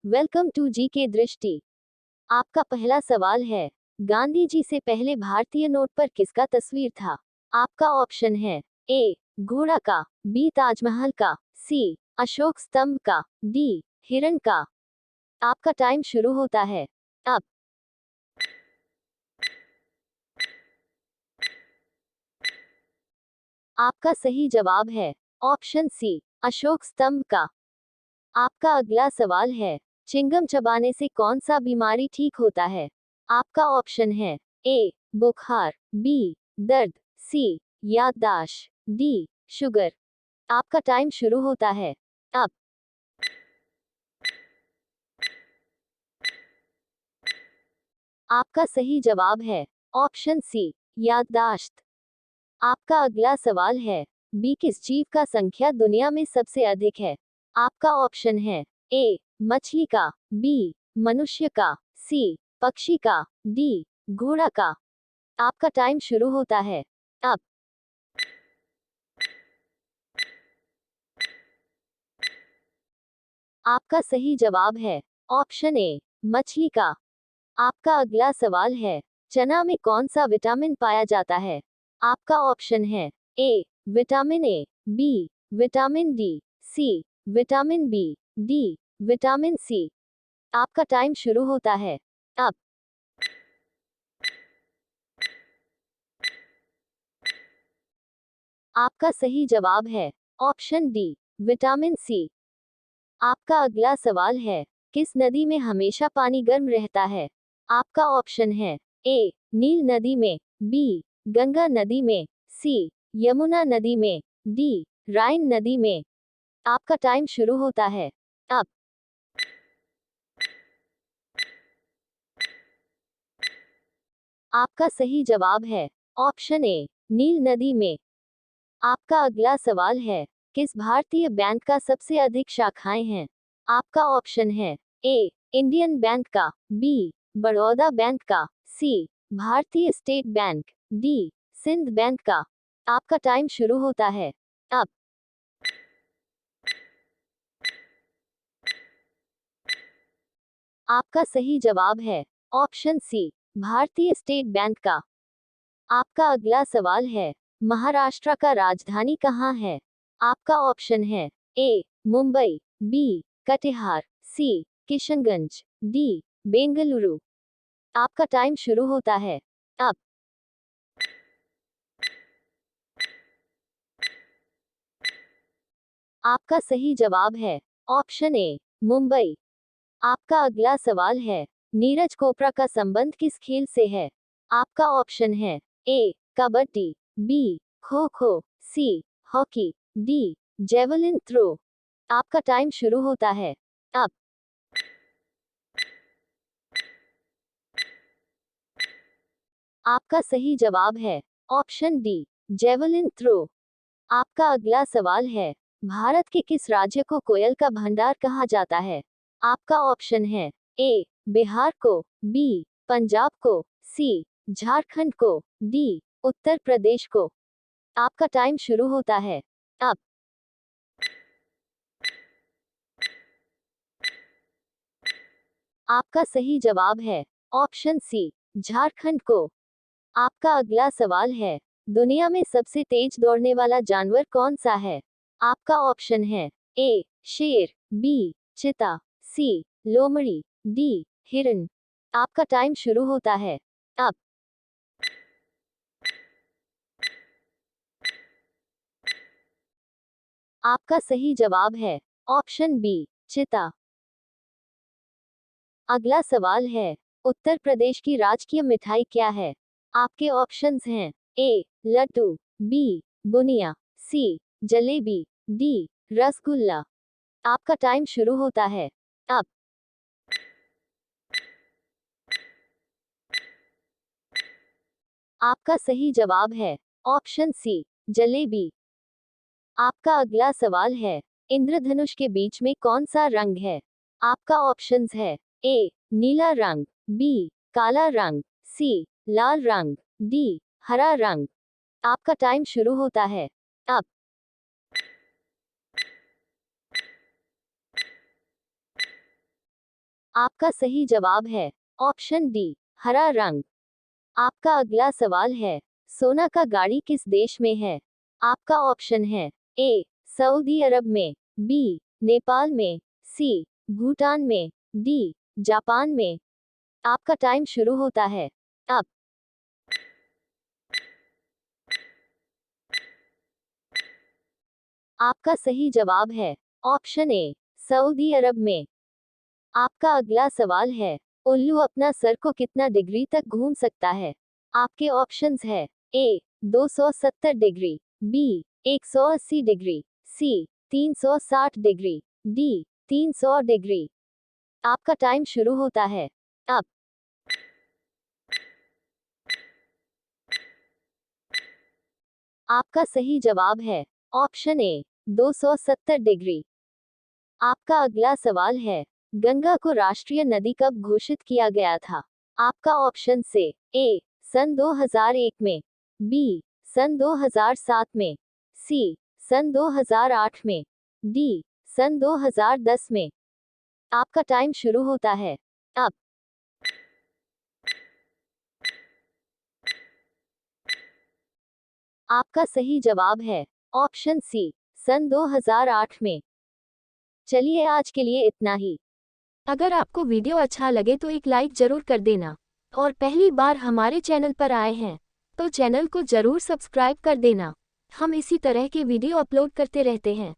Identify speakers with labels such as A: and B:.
A: Welcome to जी के दृष्टि। आपका पहला सवाल है, गांधी जी से पहले भारतीय नोट पर किसका तस्वीर था? आपका ऑप्शन है ए घोड़ा का, बी ताजमहल का, सी अशोक स्तंभ का, डी हिरण का। आपका टाइम शुरू होता है अब। आपका सही जवाब है ऑप्शन सी अशोक स्तंभ का। आपका अगला सवाल है, चिंगम चबाने से कौन सा बीमारी ठीक होता है? आपका ऑप्शन है ए बुखार, बी दर्द, सी याददाश्त, डी शुगर। आपका टाइम शुरू होता है अब। आपका सही जवाब है ऑप्शन सी याददाश्त। आपका अगला सवाल है, बी किस जीव का संख्या दुनिया में सबसे अधिक है? आपका ऑप्शन है ए मछली का, बी मनुष्य का, सी पक्षी का, डी घोड़ा का। आपका टाइम शुरू होता है अब। आपका सही जवाब है ऑप्शन ए मछली का। आपका अगला सवाल है, चना में कौन सा विटामिन पाया जाता है? आपका ऑप्शन है A vitamin A, B vitamin D, C vitamin B, D vitamin C. आपका टाइम शुरू होता है अब। आपका सही जवाब है ऑप्शन डी विटामिन सी। आपका अगला सवाल है, किस नदी में हमेशा पानी गर्म रहता है? आपका ऑप्शन है ए नील नदी में, बी गंगा नदी में, सी यमुना नदी में, डी राइन नदी में। आपका टाइम शुरू होता है अब। आपका सही जवाब है ऑप्शन ए नील नदी में। आपका अगला सवाल है, किस भारतीय बैंक का सबसे अधिक शाखाएं हैं? आपका ऑप्शन है ए इंडियन बैंक का, बी बड़ौदा बैंक का, C Bharatiya state bank, D Sindh bank का। आपका टाइम शुरू होता है अब। आपका सही जवाब है option C Bharatiya state bank का। आपका अगला सवाल है, महाराष्ट्र का राजधानी कहाँ है? आपका ऑप्शन है ए मुंबई, बी कटिहार, सी किशनगंज, डी बेंगलुरु। आपका टाइम शुरू होता है अब। आपका सही जवाब है ऑप्शन ए मुंबई। आपका अगला सवाल है, नीरज चोपड़ा का संबंध किस खेल से है? आपका ऑप्शन है ए kabaddi, B kho kho, C hockey, D javelin throw. आपका टाइम शुरू होता है अब। आपका सही जवाब है ऑप्शन डी जेवलिन थ्रो। आपका अगला सवाल है, भारत के किस राज्य को कोयल का भंडार कहा जाता है? आपका ऑप्शन है ए बिहार को, बी पंजाब को, सी झारखंड को, डी उत्तर प्रदेश को। आपका टाइम शुरू होता है अब। आपका सही जवाब है ऑप्शन सी झारखंड को। आपका अगला सवाल है, दुनिया में सबसे तेज दौड़ने वाला जानवर कौन सा है? आपका ऑप्शन है ए शेर, बी चीता, सी लोमड़ी, डी हिरन। आपका टाइम शुरू होता है अब। आपका सही जवाब है ऑप्शन बी चीता। अगला सवाल है, उत्तर प्रदेश की राजकीय मिठाई क्या है? आपके ऑप्शंस हैं ए लड्डू, बी बुनिया, सी जलेबी, डी रसगुल्ला। आपका टाइम शुरू होता है अब। आपका सही जवाब है ऑप्शन सी जलेबी। आपका अगला सवाल है, इंद्रधनुष के बीच में कौन सा रंग है? आपका ऑप्शंस है ए नीला रंग, बी काला रंग, सी लाल रंग, डी हरा रंग। आपका टाइम शुरू होता है अब। आपका सही जवाब है ऑप्शन डी, हरा रंग। आपका अगला सवाल है, सोना का गाड़ी किस देश में है? आपका ऑप्शन है ए, सऊदी अरब में, बी, नेपाल में, सी, भूटान में, डी, जापान में। आपका टाइम शुरू होता है अब। आपका सही जवाब है ऑप्शन ए, सऊदी अरब में। आपका अगला सवाल है, उल्लू अपना सर को कितना डिग्री तक घूम सकता है? आपके ऑप्शंस है ए, 270 डिग्री, बी, 180 डिग्री, सी, 360 डिग्री, डी, 300 डिग्री। आपका टाइम शुरू होता है अब। आपका सही जवाब है ऑप्शन ए, 270 डिग्री। आपका अगला सवाल है, गंगा को राष्ट्रीय नदी कब घोषित किया गया था? आपका ऑप्शन से ए, सन 2001 में, बी, सन 2007 में, सी, सन 2008 में, डी, सन 2010 में। आपका टाइम शुरू होता है अब। आपका सही जवाब है ऑप्शन सी, सन 2008 में। चलिए आज के लिए इतना ही। अगर आपको वीडियो अच्छा लगे तो एक लाइक जरूर कर देना, और पहली बार हमारे चैनल पर आए हैं तो चैनल को जरूर सब्सक्राइब कर देना। हम इसी तरह के वीडियो अपलोड करते रहते हैं।